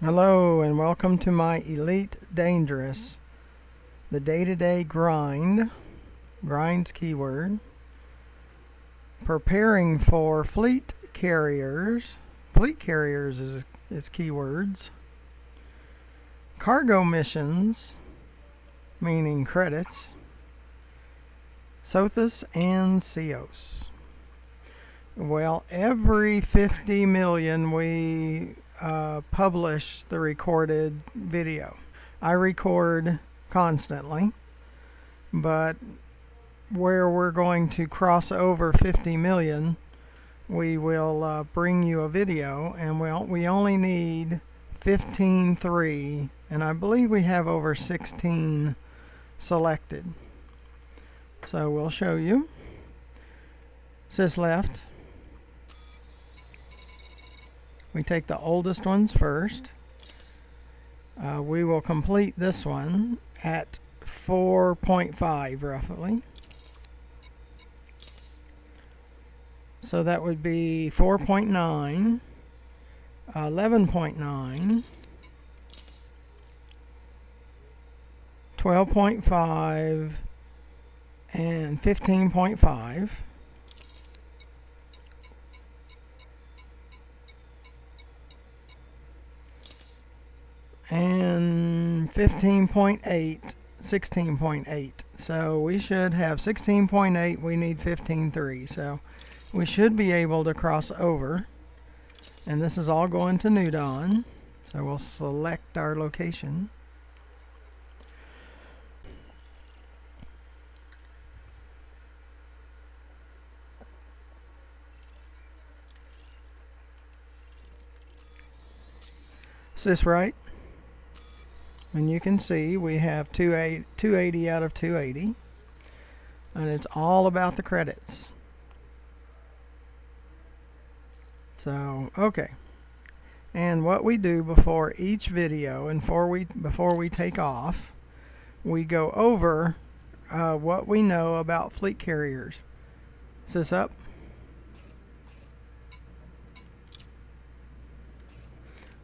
Hello and welcome to my Elite Dangerous, the day-to-day grind's keyword, preparing for fleet carriers is keywords, cargo missions, meaning credits, Sothis and Cios. Well, every 50 million we publish the recorded video. I record constantly, but where we're going to cross over 50 million, we will bring you a video, and we only need 15.3, and I believe we have over 16 selected. So we'll show you. Sys left. We take the oldest ones first. We will complete this one at 4.5 roughly. So that would be 4.9, 11.9, 12.5, and 15.5. And 15.8, 16.8. So we should have 16.8. We need 15.3. So we should be able to cross over. And this is all going to New Dawn. So we'll select our location. Sys right. And you can see we have 280 out of 280. And it's all about the credits. So, okay. And what we do before each video and before we take off, we go over what we know about fleet carriers. Is this up?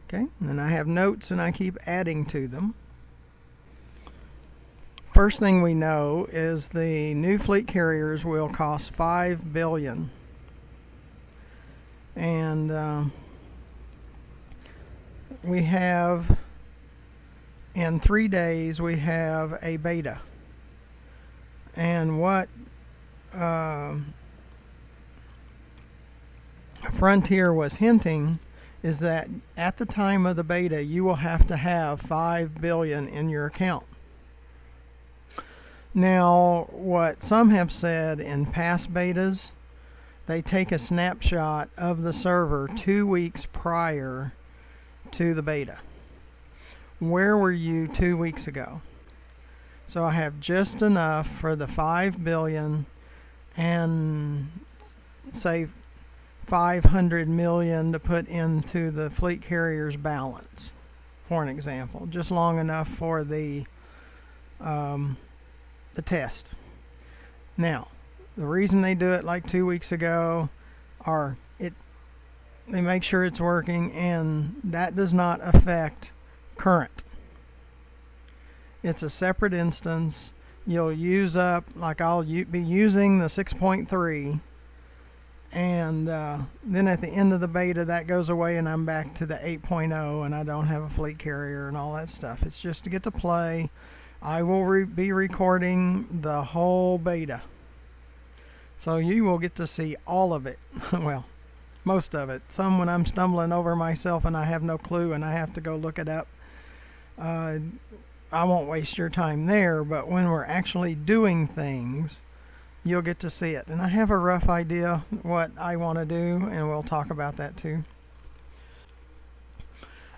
Okay, and I have notes and I keep adding to them. First thing we know is the new fleet carriers will cost $5 billion. And we have, in 3 days, we have a beta. And what Frontier was hinting is that at the time of the beta, you will have to have $5 billion in your account. Now, what some have said in past betas, they take a snapshot of the server 2 weeks prior to the beta. Where were you 2 weeks ago? So I have just enough for the $5 billion and say 500 million to put into the fleet carrier's balance, for an example, just long enough for the test. Now, the reason they do it like 2 weeks ago they make sure it's working, and that does not affect current. It's a separate instance. You'll use up, like I'll be using the 6.3, and then at the end of the beta that goes away and I'm back to the 8.0 and I don't have a fleet carrier and all that stuff. It's just to get to play. I will be recording the whole beta, so you will get to see all of it. Well, most of it. Some when I'm stumbling over myself and I have no clue and I have to go look it up. I won't waste your time there, but when we're actually doing things, you'll get to see it. And I have a rough idea what I want to do, and we'll talk about that too.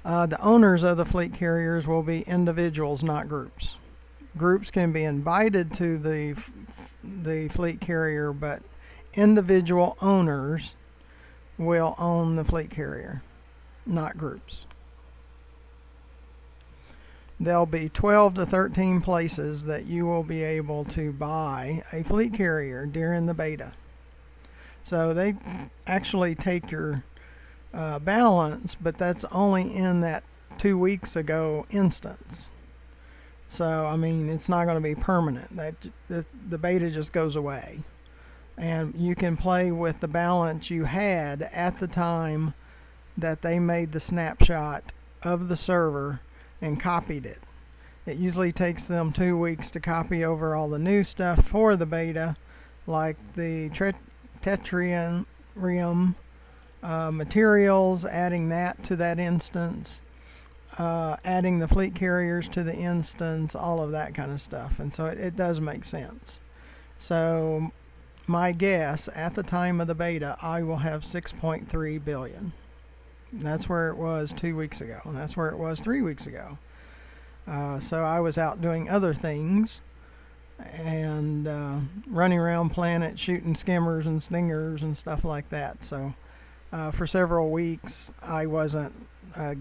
The owners of the fleet carriers will be individuals, not groups. Groups can be invited to the fleet carrier, but individual owners will own the fleet carrier, not groups. There'll be 12 to 13 places that you will be able to buy a fleet carrier during the beta. So they actually take your balance, but that's only in that 2 weeks ago instance. So, I mean, it's not going to be permanent. The beta just goes away. And you can play with the balance you had at the time that they made the snapshot of the server and copied it. It usually takes them 2 weeks to copy over all the new stuff for the beta, like the Tetrium materials, adding that to that instance, adding the fleet carriers to the instance, all of that kind of stuff. And so it does make sense. So my guess, at the time of the beta, I will have 6.3 billion. That's where it was 2 weeks ago, and that's where it was 3 weeks ago. So I was out doing other things and running around planet shooting skimmers and stingers and stuff like that. So for several weeks I wasn't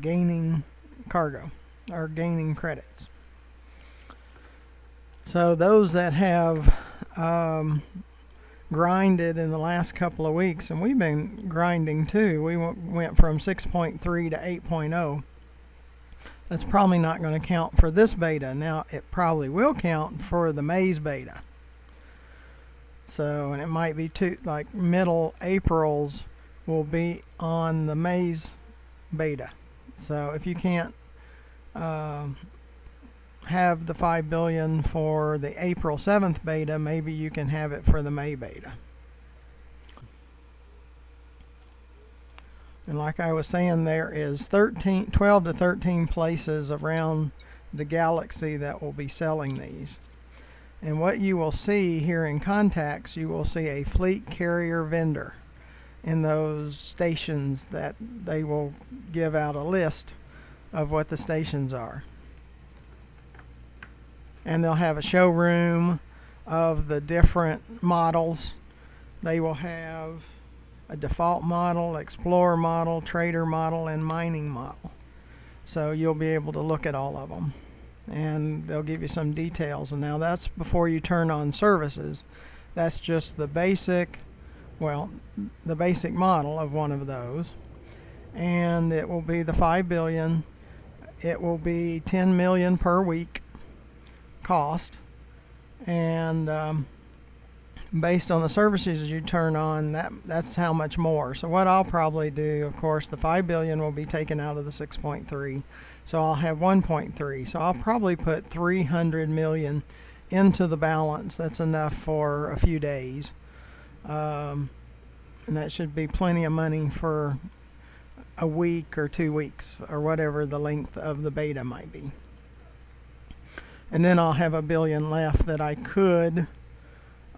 gaining cargo or gaining credits. So those that have grinded in the last couple of weeks, and we've been grinding too, we went from 6.3 to 8.0. That's probably not going to count for this beta. Now it probably will count for the May's beta. So, and it might be like middle April's will be on the May's beta. So if you can't have the 5 billion for the April 7th beta, maybe you can have it for the May beta. And like I was saying, there is 12 to 13 places around the galaxy that will be selling these. And what you will see here in contacts, you will see a fleet carrier vendor in those stations that they will give out a list of what the stations are. And they'll have a showroom of the different models. They will have a default model, explorer model, trader model, and mining model. So you'll be able to look at all of them, and they'll give you some details. And now that's before you turn on services. That's just the basic, the basic model of one of those. And it will be the 5 billion. It will be 10 million per week cost, and based on the services you turn on, that's how much more. So what I'll probably do, of course, the 5 billion will be taken out of the 6.3, so I'll have 1.3. So I'll probably put 300 million into the balance. That's enough for a few days, and that should be plenty of money for a week or 2 weeks or whatever the length of the beta might be. And then I'll have 1 billion left that I could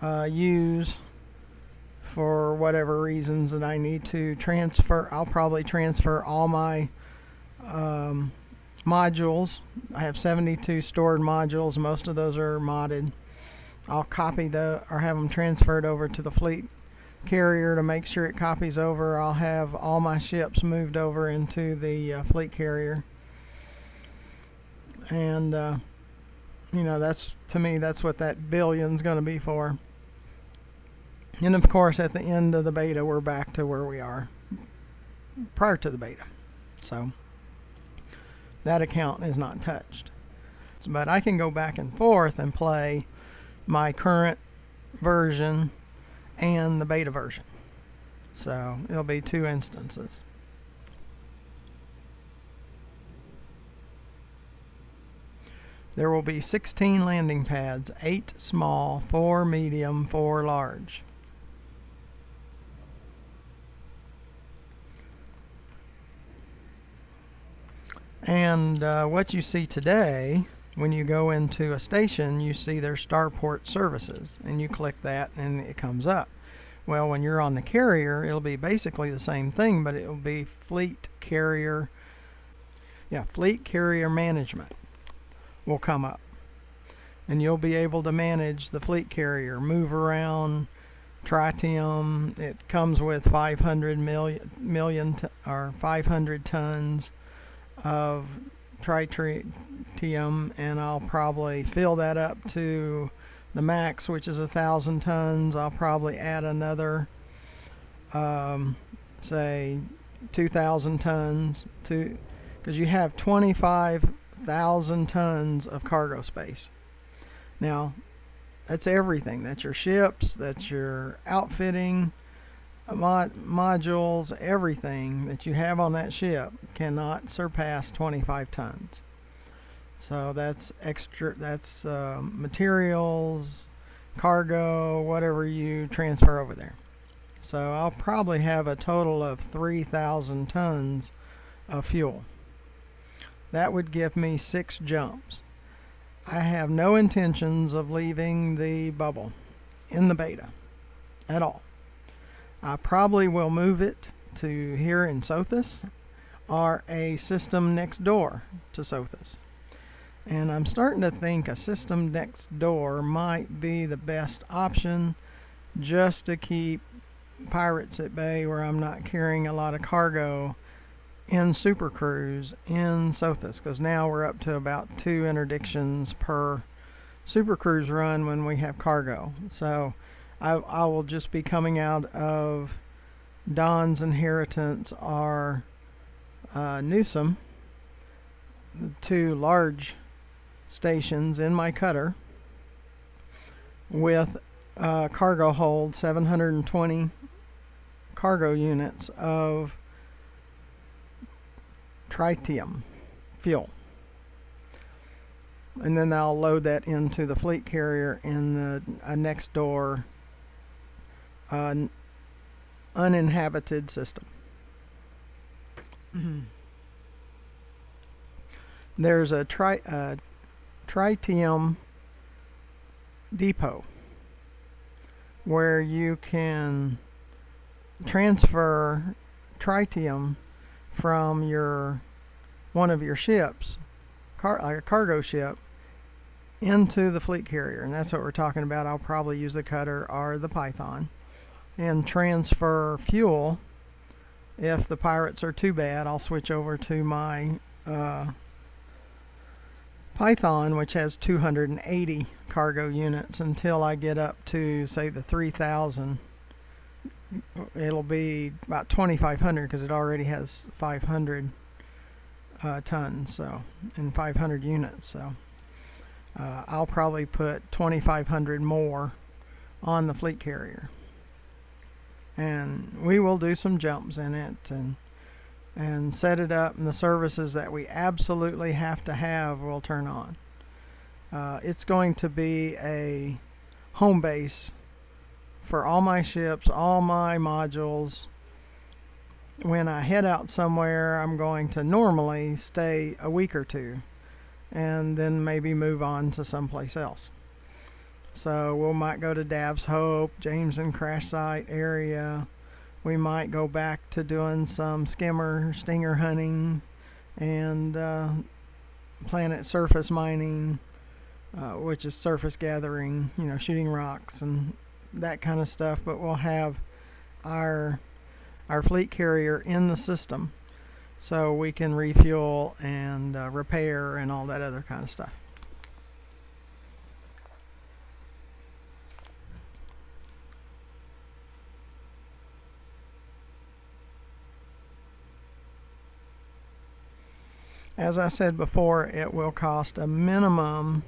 use for whatever reasons that I need to transfer. I'll probably transfer all my modules. I have 72 stored modules. Most of those are modded. I'll copy or have them transferred over to the fleet carrier to make sure it copies over. I'll have all my ships moved over into the fleet carrier. And that's, to me, that's what that billion's going to be for. And of course, at the end of the beta, we're back to where we are prior to the beta. So that account is not touched. But I can go back and forth and play my current version and the beta version. So it'll be 2 instances. There will be 16 landing pads, 8 small, 4 medium, 4 large. And what you see today, when you go into a station, you see their starport services, and you click that and it comes up. Well, when you're on the carrier, it'll be basically the same thing, but it'll be fleet carrier management will come up, and you'll be able to manage the fleet carrier, move around, tritium. It comes with 500 million or 500 tons of tritium, and I'll probably fill that up to the max, which is 1,000 tons. I'll probably add another say 2,000 tons to because you have 25,000 tons of cargo space. Now, that's everything. That's your ships, that's your outfitting, modules, everything that you have on that ship cannot surpass 25 tons. So that's extra, that's materials, cargo, whatever you transfer over there. So I'll probably have a total of 3,000 tons of fuel. That would give me 6 jumps. I have no intentions of leaving the bubble in the beta at all. I probably will move it to here in Sothis or a system next door to Sothis. And I'm starting to think a system next door might be the best option, just to keep pirates at bay where I'm not carrying a lot of cargo in Super Cruise in Sothis, because now we're up to about 2 interdictions per Super Cruise run when we have cargo. So I will just be coming out of Don's Inheritance or Newsom, 2 large stations in my cutter with cargo hold 720 cargo units of tritium fuel, and then I'll load that into the fleet carrier in the next door uninhabited system. There's a tritium depot where you can transfer tritium from one of your ships, like a cargo ship, into the fleet carrier, and that's what we're talking about. I'll probably use the cutter or the Python and transfer fuel. If the pirates are too bad, I'll switch over to my Python, which has 280 cargo units, until I get up to, say, the 3,000. It'll be about 2,500 because it already has 500 tons, so, and 500 units. So I'll probably put 2,500 more on the fleet carrier, and we will do some jumps in it and set it up, and the services that we absolutely have to have will turn on. It's going to be a home base for all my ships, all my modules. When I head out somewhere, I'm going to normally stay a week or 2 and then maybe move on to someplace else. So we might go to Dav's Hope, Jameson Crash Site area. We might go back to doing some stinger hunting and planet surface mining, which is surface gathering, shooting rocks and that kind of stuff. But we'll have our fleet carrier in the system, so we can refuel and repair and all that other kind of stuff. As I said before, it will cost a minimum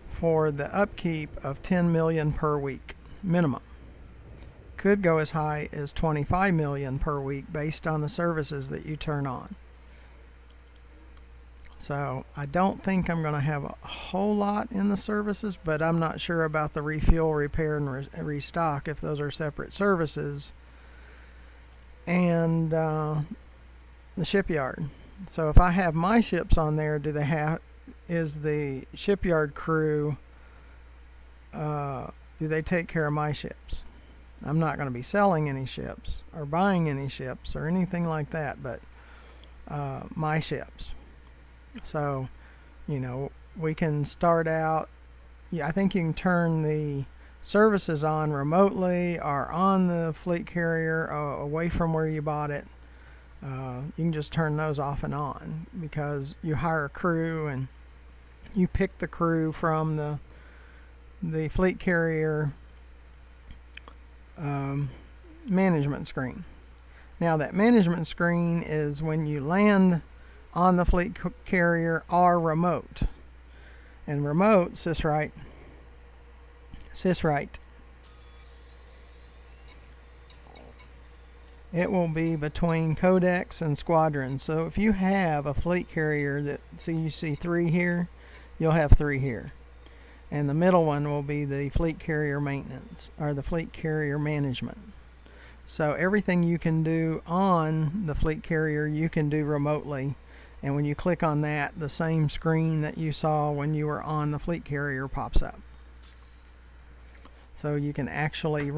for the upkeep of $10 million per week, minimum. Could go as high as $25 million per week based on the services that you turn on. So I don't think I'm going to have a whole lot in the services, but I'm not sure about the refuel, repair, and restock, if those are separate services, and the shipyard. So if I have my ships on there, is the shipyard crew, do they take care of my ships? I'm not going to be selling any ships or buying any ships or anything like that, but my ships. So, we can start out. I think you can turn the services on remotely or on the fleet carrier away from where you bought it. You can just turn those off and on, because you hire a crew and you pick the crew from the fleet carrier management screen. Now that management screen is when you land on the fleet carrier or remote. And remote, sysrite, it will be between codex and squadron. So if you have a fleet carrier that, you see 3 here, you'll have 3 here. And the middle one will be the fleet carrier maintenance, or the fleet carrier management. So everything you can do on the fleet carrier, you can do remotely. And when you click on that, the same screen that you saw when you were on the fleet carrier pops up. So you can actually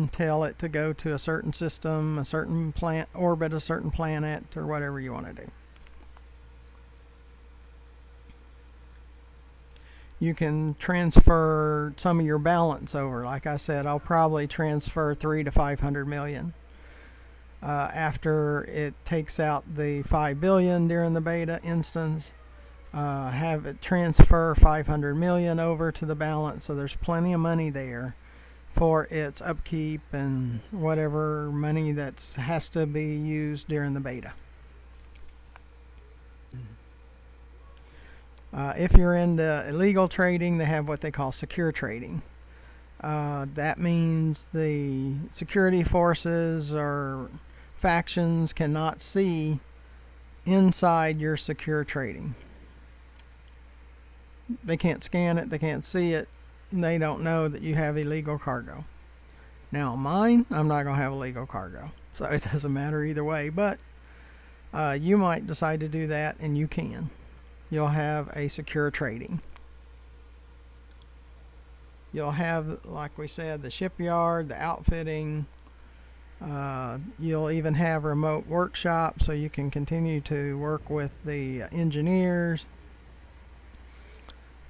tell it to go to a certain system, a certain orbit a certain planet, or whatever you want to do. You can transfer some of your balance over. Like I said, I'll probably transfer 300 to 500 million. After it takes out the 5 billion during the beta instance, have it transfer 500 million over to the balance, so there's plenty of money there for its upkeep and whatever money that has to be used during the beta. If you're into illegal trading, they have what they call secure trading. That means the security forces or factions cannot see inside your secure trading. They can't scan it, they can't see it, they don't know that you have illegal cargo. Now mine, I'm not going to have illegal cargo, so it doesn't matter either way, but you might decide to do that, and you can. You'll have a secure trading. You'll have, like we said, the shipyard, the outfitting. You'll even have remote workshops, so you can continue to work with the engineers.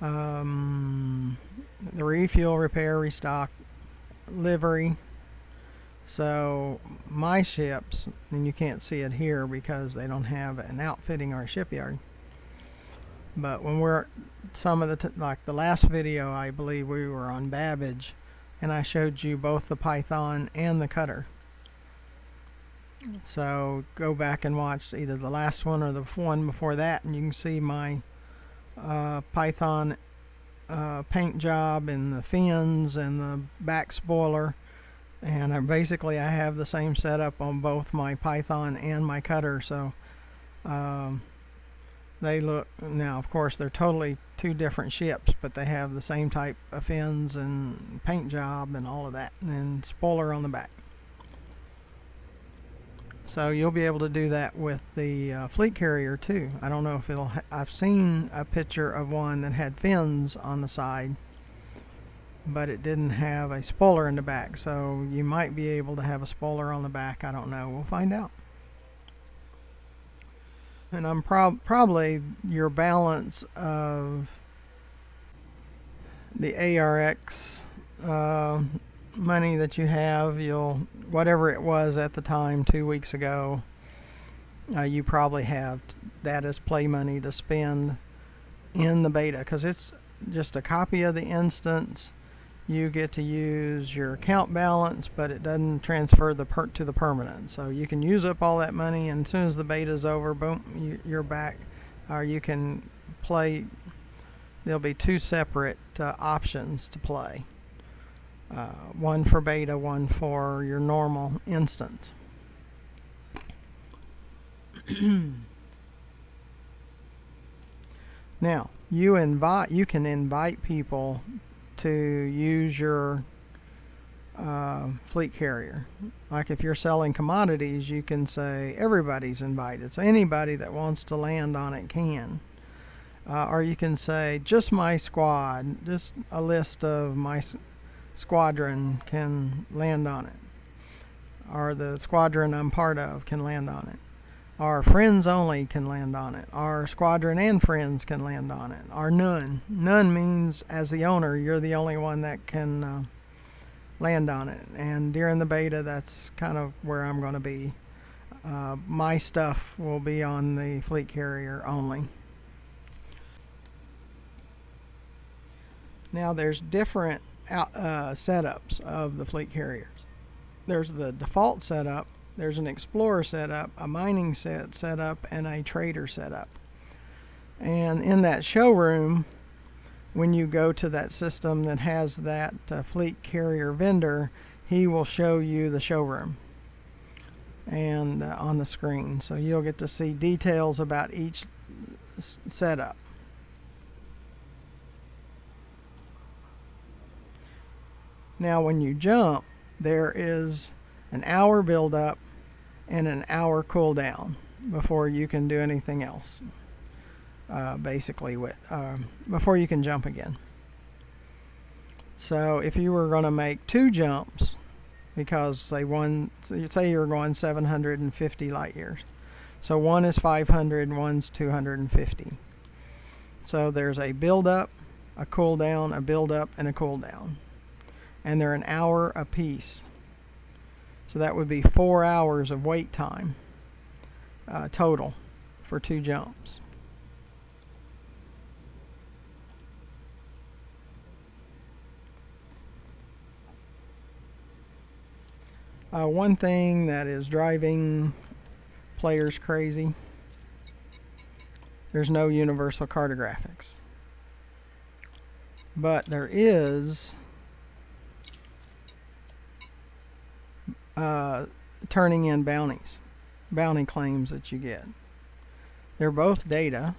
The refuel, repair, restock, livery. So my ships, and you can't see it here because they don't have an outfitting or a shipyard. But when we're like the last video, I believe we were on Babbage, and I showed you both the Python and the cutter. So go back and watch either the last one or the one before that, and you can see my Python paint job and the fins and the back spoiler. And I have the same setup on both my Python and my cutter. So they look, now of course they're totally 2 different ships, but they have the same type of fins and paint job and all of that, and then spoiler on the back. So you'll be able to do that with the fleet carrier too. I don't know if I've seen a picture of one that had fins on the side, but it didn't have a spoiler in the back. So you might be able to have a spoiler on the back. I don't know. We'll find out. And I'm probably your balance of the ARX money that you have, whatever it was at the time 2 weeks ago, you probably have that as play money to spend in the beta, because it's just a copy of the instance. You get to use your account balance, but it doesn't transfer to the permanent. So you can use up all that money, and as soon as the beta is over, boom, you're back. Or you can play. There'll be 2 separate options to play. One for beta, one for your normal instance. Now, you can invite people to use your fleet carrier. Like if you're selling commodities, you can say everybody's invited, so anybody that wants to land on it can. Or you can say just my squad, just a list of my squadron can land on it, or the squadron I'm part of can land on it, or friends only can land on it, or squadron and friends can land on it, or none. None means as the owner you're the only one that can land on it. And during the beta, that's kind of where I'm going to be. My stuff will be on the fleet carrier only. Now there's different setups of the fleet carriers. There's the default setup, There's an explorer setup, a mining setup, and a trader setup. And in that showroom, when you go to that system that has that fleet carrier vendor, he will show you the showroom and on the screen. So you'll get to see details about each setup. Now when you jump, there is an hour build up and an hour cool down before you can do anything else. Basically, before you can jump again. So if you were going to make 2 jumps, because say you're going 750 light years, so one is 500, one's 250. So there's a build up, a cool down, a build up, and a cool down, and they're an hour apiece. So that would be 4 hours of wait time total for 2 jumps. One thing that is driving players crazy, there's no universal cartographics. But there is turning in bounty claims that you get. They're both data,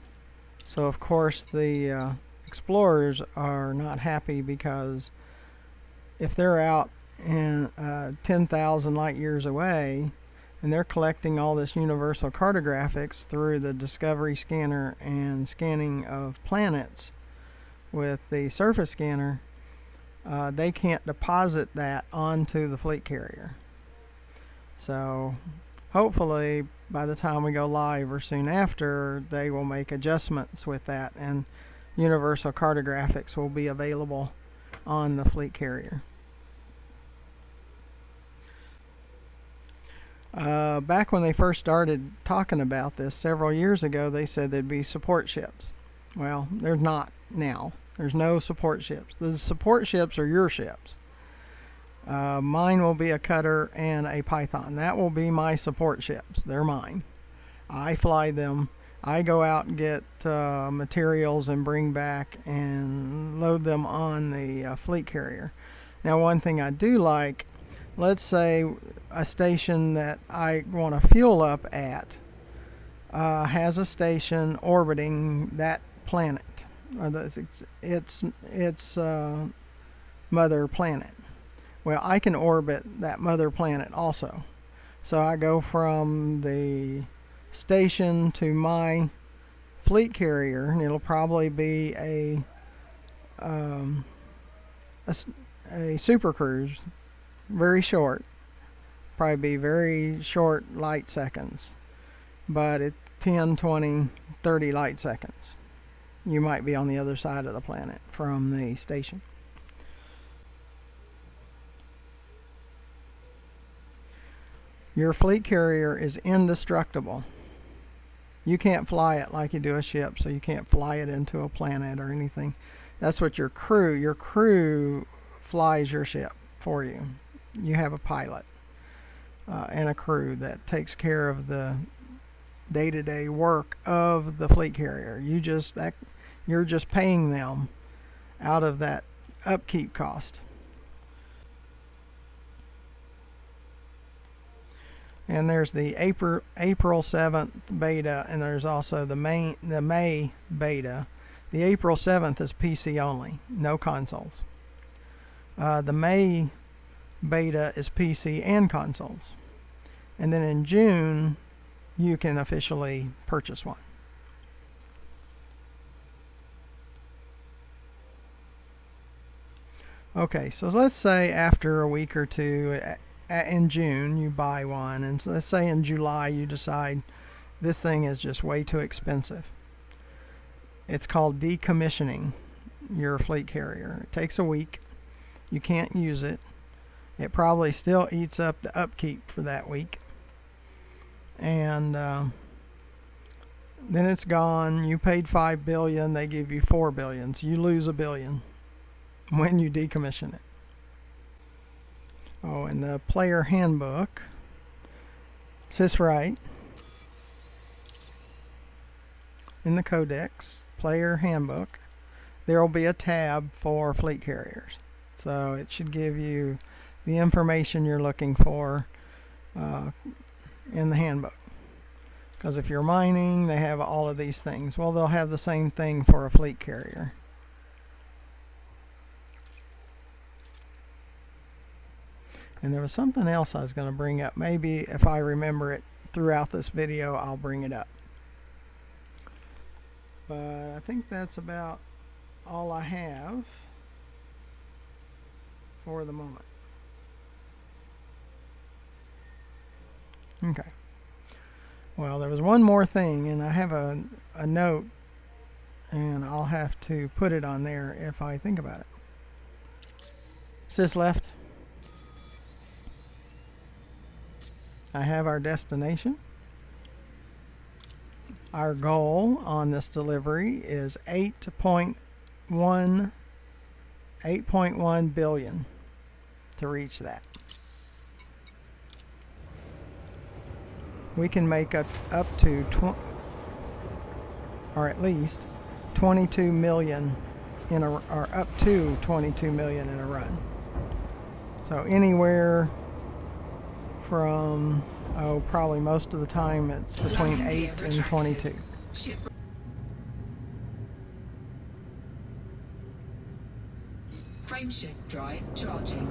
so of course the explorers are not happy, because if they're out and 10,000 light years away and they're collecting all this universal cartographics through the Discovery scanner and scanning of planets with the surface scanner, they can't deposit that onto the fleet carrier. So hopefully by the time we go live or soon after, they will make adjustments with that and universal cartographics will be available on the fleet carrier. Back when they first started talking about this several years ago, they said there'd be support ships. Well, there's not now. There's no support ships. The support ships are your ships. Mine will be a cutter and a Python. That will be my support ships. They're mine. I fly them. I go out and get materials and bring back and load them on the fleet carrier. Now, one thing I do like, let's say a station that I want to fuel up at has a station orbiting that planet, or its mother planet. Well, I can orbit that mother planet also. So I go from the station to my fleet carrier, and it'll probably be a super cruise, very short, probably be very short light seconds, but at 10, 20, 30 light seconds you might be on the other side of the planet from the station. Your fleet carrier is indestructible. You can't fly it like you do a ship, so you can't fly it into a planet or anything. That's what your crew flies your ship for you. You have a pilot and a crew that takes care of the day-to-day work of the fleet carrier. You're just paying them out of that upkeep cost. And there's the April 7th beta, and there's also the May beta. The April 7th is PC only, no consoles. The May beta is PC and consoles. And then in June, you can officially purchase one. Okay, so let's say after a week or two in June you buy one, and so let's say in July you decide this thing is just way too expensive. It's called decommissioning your fleet carrier. It takes a week. You can't use it. It probably still eats up the upkeep for that week, and then it's gone. You paid $5 billion, they give you $4 billion, so you lose $1 billion when you decommission it. Oh, and the player handbook Syswrite in the Codex Player Handbook, there will be a tab for fleet carriers. So it should give you the information you're looking for in the handbook. Because if you're mining, they have all of these things. Well, they'll have the same thing for a fleet carrier. And there was something else I was going to bring up. Maybe if I remember it throughout this video, I'll bring it up. But I think that's about all I have for the moment. Okay. Well, there was one more thing, and I have a note, and I'll have to put it on there if I think about it. Sys left. I have our destination. Our goal on this delivery is 8.1 billion to reach that. We can make up to or at least 22 million in a, or up to 22 million in a run. So anywhere from, probably most of the time it's between 8 and 22. Frameshift drive charging.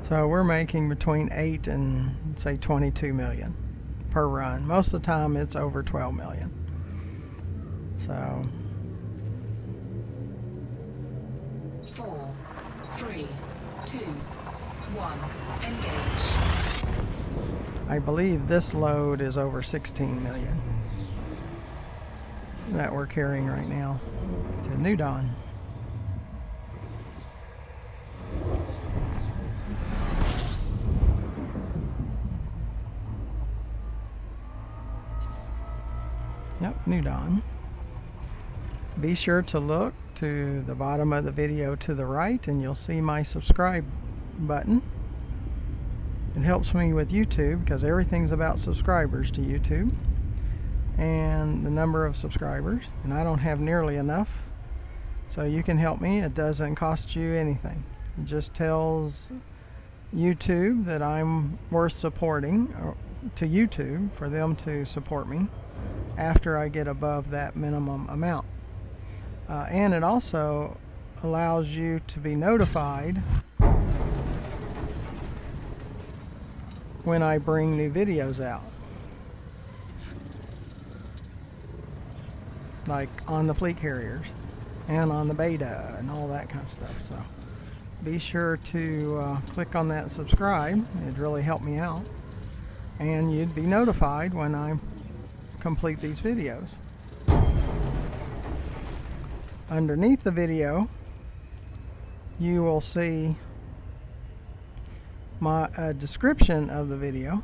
So we're making between 8 and say 22 million per run. Most of the time it's over 12 million. So 4, 3, 2, 1, engage. I believe this load is over 16 million that we're carrying right now to New Dawn. Yep, New Dawn. Be sure to look to the bottom of the video to the right and you'll see my subscribe button. It helps me with YouTube because everything's about subscribers to YouTube and the number of subscribers, and I don't have nearly enough, so you can help me. It doesn't cost you anything. It just tells YouTube that I'm worth supporting to YouTube for them to support me after I get above that minimum amount. And it also allows you to be notified when I bring new videos out, like on the fleet carriers and on the beta and all that kind of stuff. So be sure to click on that subscribe. It'd really help me out, and you'd be notified when I complete these videos. Underneath the video you will see my description of the video,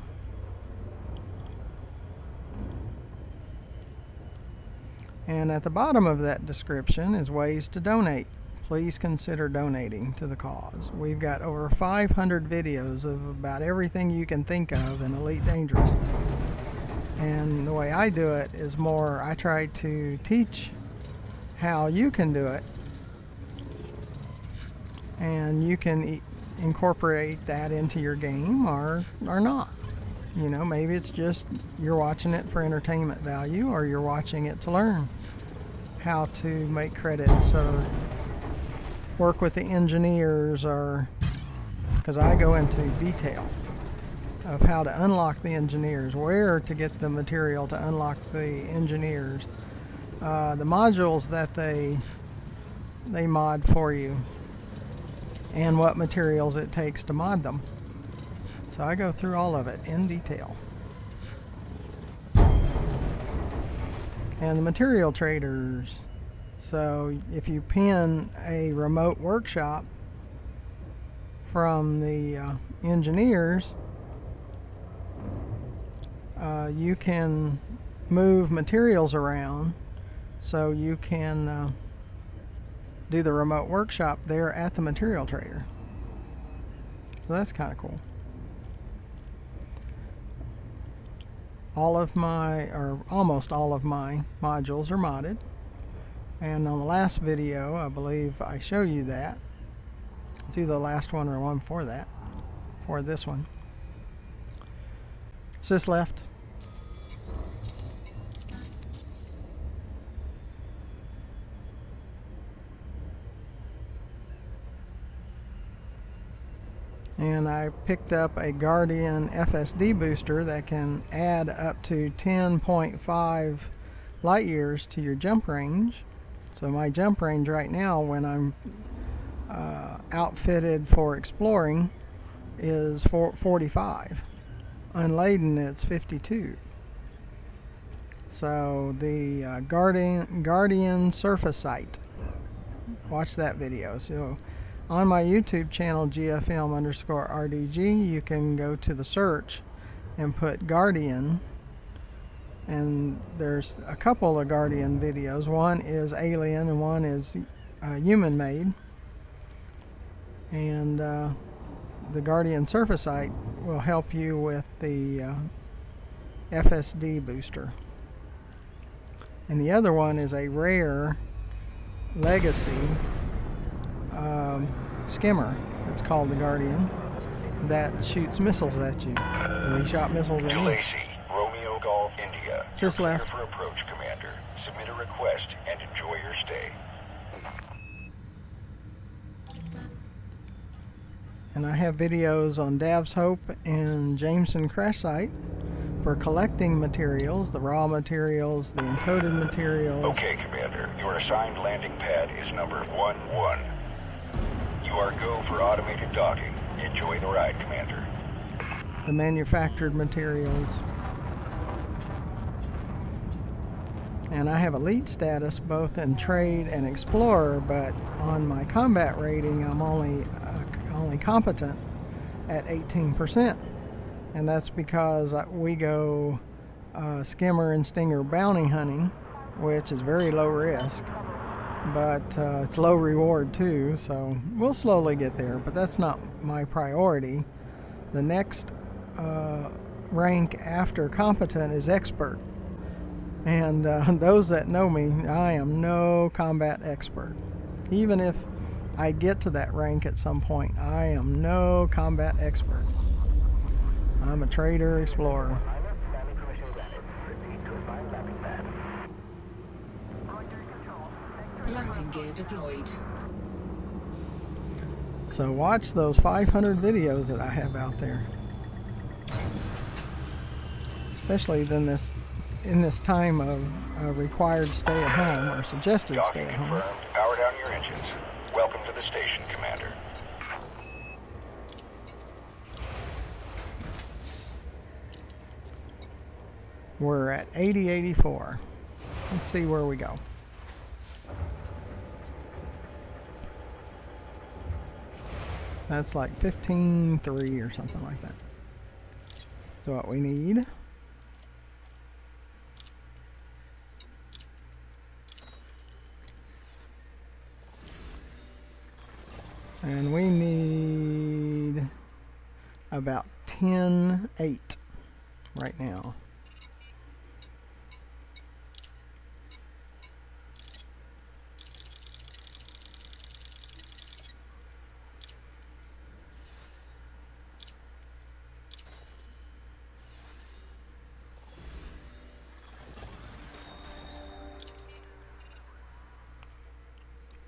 and at the bottom of that description is ways to donate. Please consider donating to the cause. We've got over 500 videos of about everything you can think of in Elite Dangerous, and the way I do it is more, I try to teach how you can do it, and you can incorporate that into your game or not. You know, maybe it's just you're watching it for entertainment value, or you're watching it to learn how to make credits or work with the engineers, or because I go into detail of how to unlock the engineers, where to get the material to unlock the engineers, the modules that they mod for you, and what materials it takes to mod them. So I go through all of it in detail. And the material traders, so if you pin a remote workshop from the engineers, you can move materials around, so you can do the remote workshop there at the material trader. So that's kind of cool. all of my, or almost all of my modules are modded. And on the last video, I believe I show you that. It's either the last one or one before that, for this one. Sothis left. And I picked up a Guardian FSD booster that can add up to 10.5 light years to your jump range. So my jump range right now, when I'm outfitted for exploring, is 45. Unladen, it's 52. So the Guardian Surface-Site. Watch that video. So on my YouTube channel, GFM_RDG, you can go to the search and put Guardian, and there's a couple of Guardian videos. One is alien and one is human made. And the Guardian Surface-Site will help you with the FSD booster. And the other one is a rare legacy skimmer. It's called the Guardian, that shoots missiles at you. And he shot missiles at me. Lacey, Romeo Golf, India. Just You're left. clear for approach, Commander. Submit a request and enjoy your stay. And I have videos on Dav's Hope and Jameson Crash Site for collecting materials, the raw materials, the encoded materials. Okay, Commander. Your assigned landing pad is number 11. You are go for automated docking. Enjoy the ride, Commander. The manufactured materials. And I have elite status both in trade and explorer, but on my combat rating I'm only competent at 18%, and that's because we go skimmer and stinger bounty hunting, which is very low risk, but it's low reward too, so we'll slowly get there, but that's not my priority. The next rank after competent is expert, and those that know me, I am no combat expert. Even if I get to that rank at some point, I am no combat expert. I'm a trader explorer. Landing gear deployed. So watch those 500 videos that I have out there. Especially in this time of required stay at home or suggested stay Docking at home. confirmed. Power down your engines. Welcome to the station, Commander. We're at 8084. Let's see where we go. That's like 15.3 or something like that. So what we need. And we need about 10.8 right now.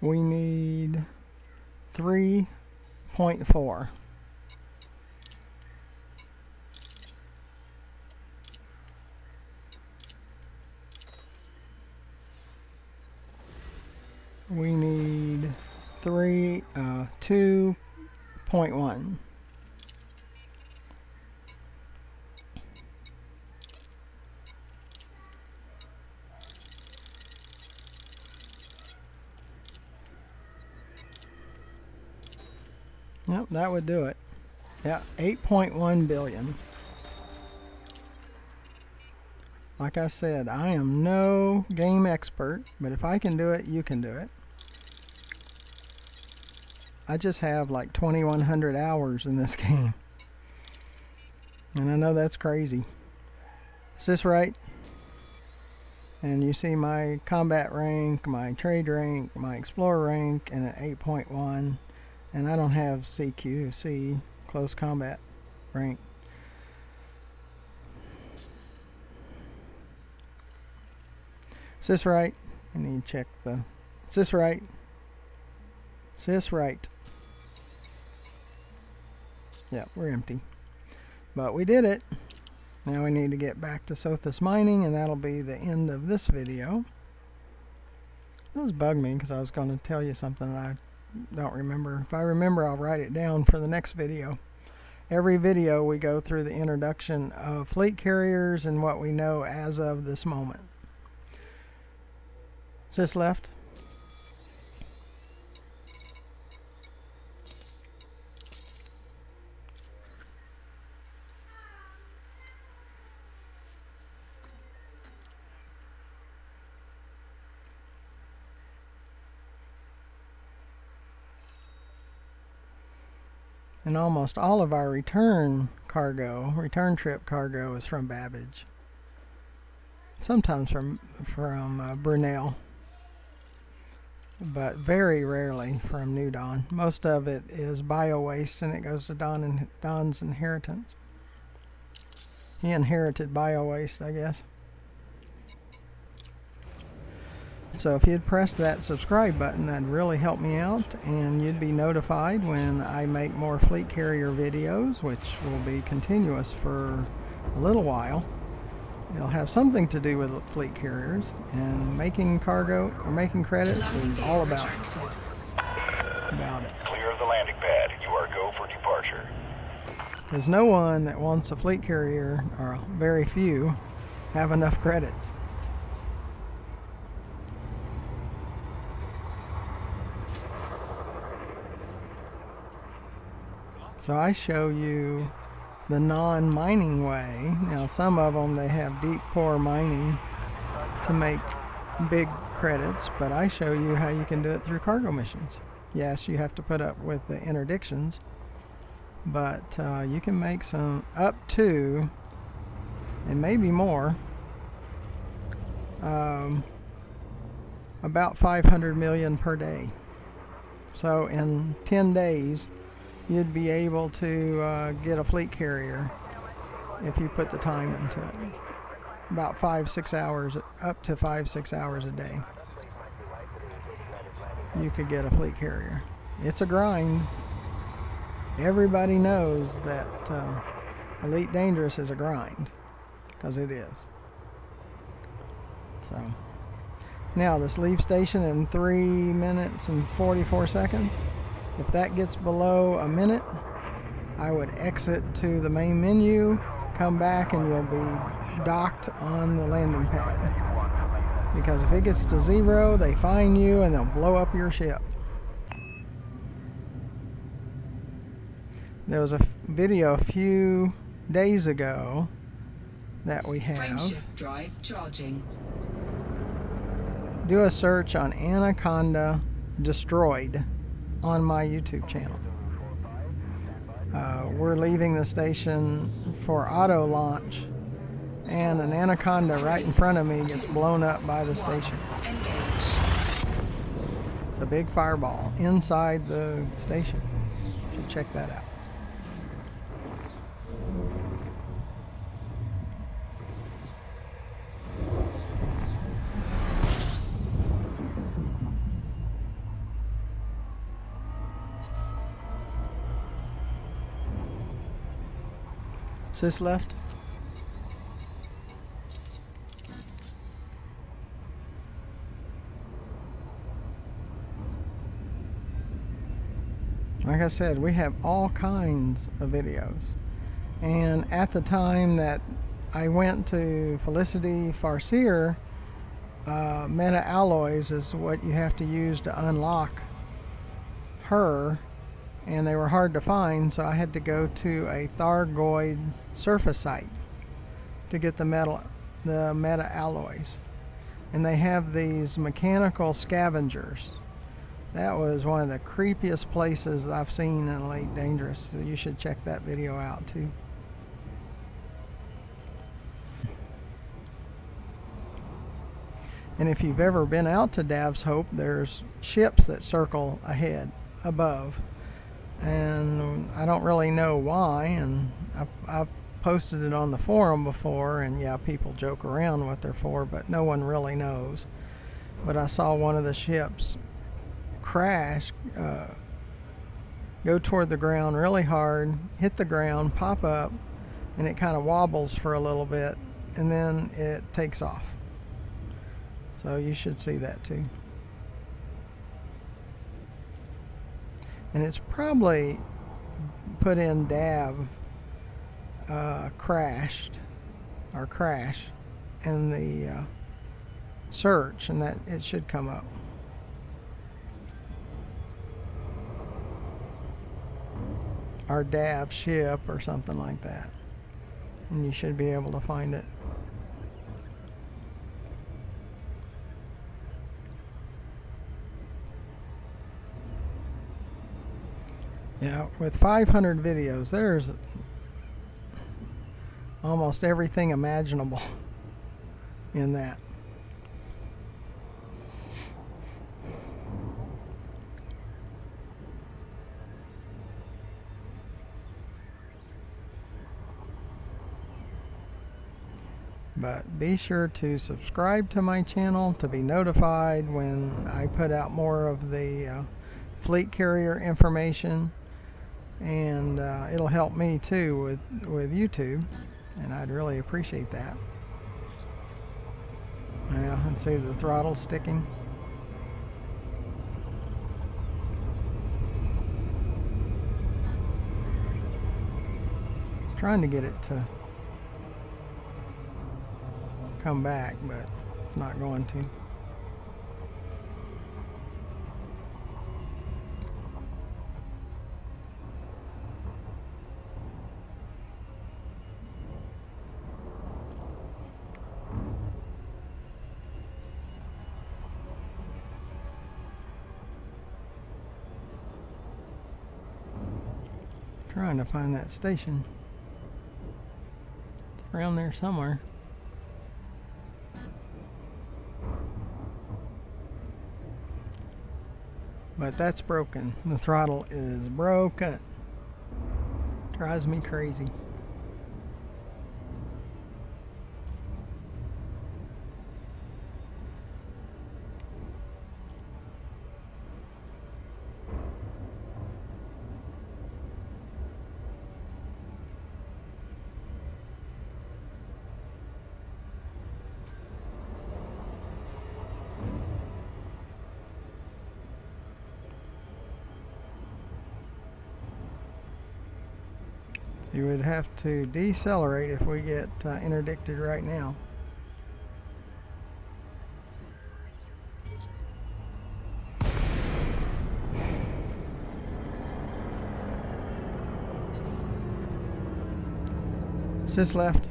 We need 3.4. We need 2.1. Yep, that would do it. Yeah, 8.1 billion. Like I said, I am no game expert, but if I can do it, you can do it. I just have like 2,100 hours in this game. And I know that's crazy. Sis right, and you see my combat rank, my trade rank, my explorer rank, and an 8.1, and I don't have CQC, close combat rank. Sis right, I need to check the sis right. Sis right. Yeah, we're empty. But we did it. Now we need to get back to Sothis mining, and that'll be the end of this video. It was bugging me because I was going to tell you something and I don't remember. If I remember, I'll write it down for the next video. Every video we go through the introduction of fleet carriers and what we know as of this moment. Sis left. And almost all of our return trip cargo is from Babbage. Sometimes from Brunel, but very rarely from New Dawn. Most of it is bio waste, and it goes to Don's inheritance. He inherited bio waste, I guess. So if you'd press that subscribe button, that'd really help me out, and you'd be notified when I make more fleet carrier videos, which will be continuous for a little while. It'll have something to do with fleet carriers, and making cargo or making credits is all about it. Clear of the landing pad. You are go for departure. Because no one that wants a fleet carrier, or very few, have enough credits. So I show you the non-mining way. Now some of them, they have deep core mining to make big credits, but I show you how you can do it through cargo missions. Yes, you have to put up with the interdictions, but you can make some up to, and maybe more, about 500 million per day. So in 10 days, you'd be able to get a fleet carrier if you put the time into it. About 5-6 hours, up to 5-6 hours a day. You could get a fleet carrier. It's a grind. Everybody knows that Elite Dangerous is a grind, because it is. So now this leave station in 3 minutes and 44 seconds. If that gets below a minute, I would exit to the main menu, come back, and you'll be docked on the landing pad. Because if it gets to 0, they find you and they'll blow up your ship. There was a video a few days ago that we have. Frameshift drive charging. Do a search on Anaconda Destroyed on my YouTube channel. We're leaving the station for auto launch, and an Anaconda right in front of me gets blown up by the station. It's a big fireball inside the station. You should check that out. Sis left. Like I said, we have all kinds of videos. And at the time that I went to Felicity Farseer, meta alloys is what you have to use to unlock her. And they were hard to find, so I had to go to a Thargoid surface site to get the meta alloys. And they have these mechanical scavengers. That was one of the creepiest places that I've seen in Elite Dangerous, so you should check that video out too. And if you've ever been out to Dav's Hope, there's ships that circle ahead, above. And I don't really know why, and I've posted it on the forum before, and yeah, people joke around what they're for, but no one really knows. But I saw one of the ships crash, go toward the ground really hard, hit the ground, pop up, and it kind of wobbles for a little bit, and then it takes off. So you should see that too. And it's probably put in Dav crashed or crash in the search, and that it should come up. Our Dav ship or something like that, and you should be able to find it. Yeah, with 500 videos, there's almost everything imaginable in that. But be sure to subscribe to my channel to be notified when I put out more of the fleet carrier information. And it'll help me too with YouTube, and I'd really appreciate that. Yeah, and see the throttle sticking. I was trying to get it to come back, but it's not going to. Trying to find that station. It's around there somewhere. But that's broken. The throttle is broken. Drives me crazy. You would have to decelerate if we get interdicted right now. Sis left.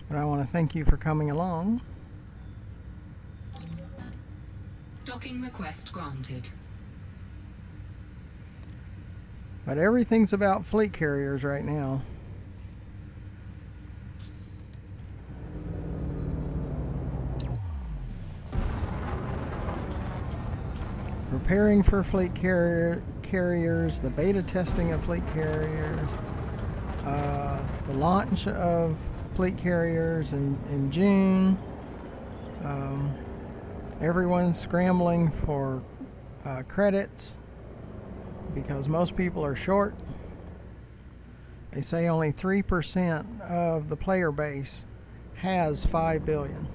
But I want to thank you for coming along. Docking request granted. But everything's about fleet carriers right now. Preparing for fleet carriers, the beta testing of fleet carriers, the launch of fleet carriers in June. Everyone's scrambling for credits, because most people are short. They say only 3% of the player base has 5 billion.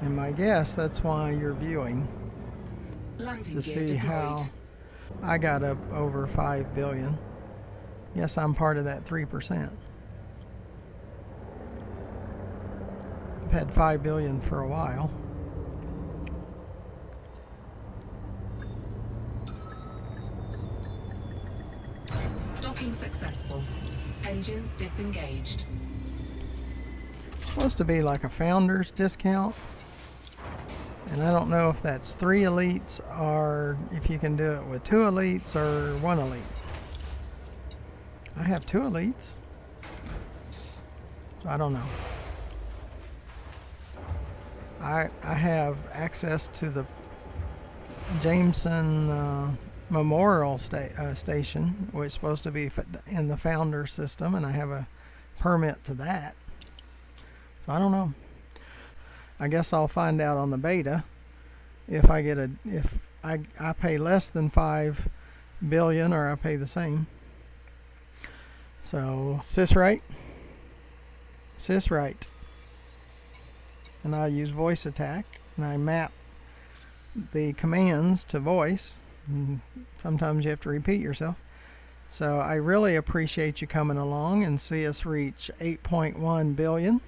And my guess, that's why you're viewing, to see how I got up over 5 billion. Yes, I'm part of that 3%. I've had 5 billion for a while. Docking successful. Engines disengaged. It's supposed to be like a founder's discount. And I don't know if that's 3 elites or if you can do it with 2 elites or 1 elite. I have 2 elites. So I don't know. I have access to the Jameson Memorial Station, which is supposed to be in the Founder system, and I have a permit to that. So I don't know. I guess I'll find out on the beta if I pay less than 5 billion or I pay the same. So syswrite, and I use voice attack, and I map the commands to voice. And sometimes you have to repeat yourself. So I really appreciate you coming along and see us reach 8.1 billion,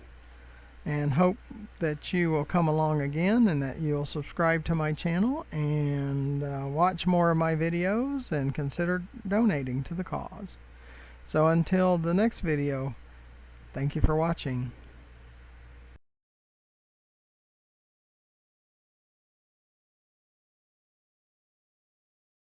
and hope that you will come along again and that you'll subscribe to my channel and watch more of my videos and consider donating to the cause. So until the next video, thank you for watching.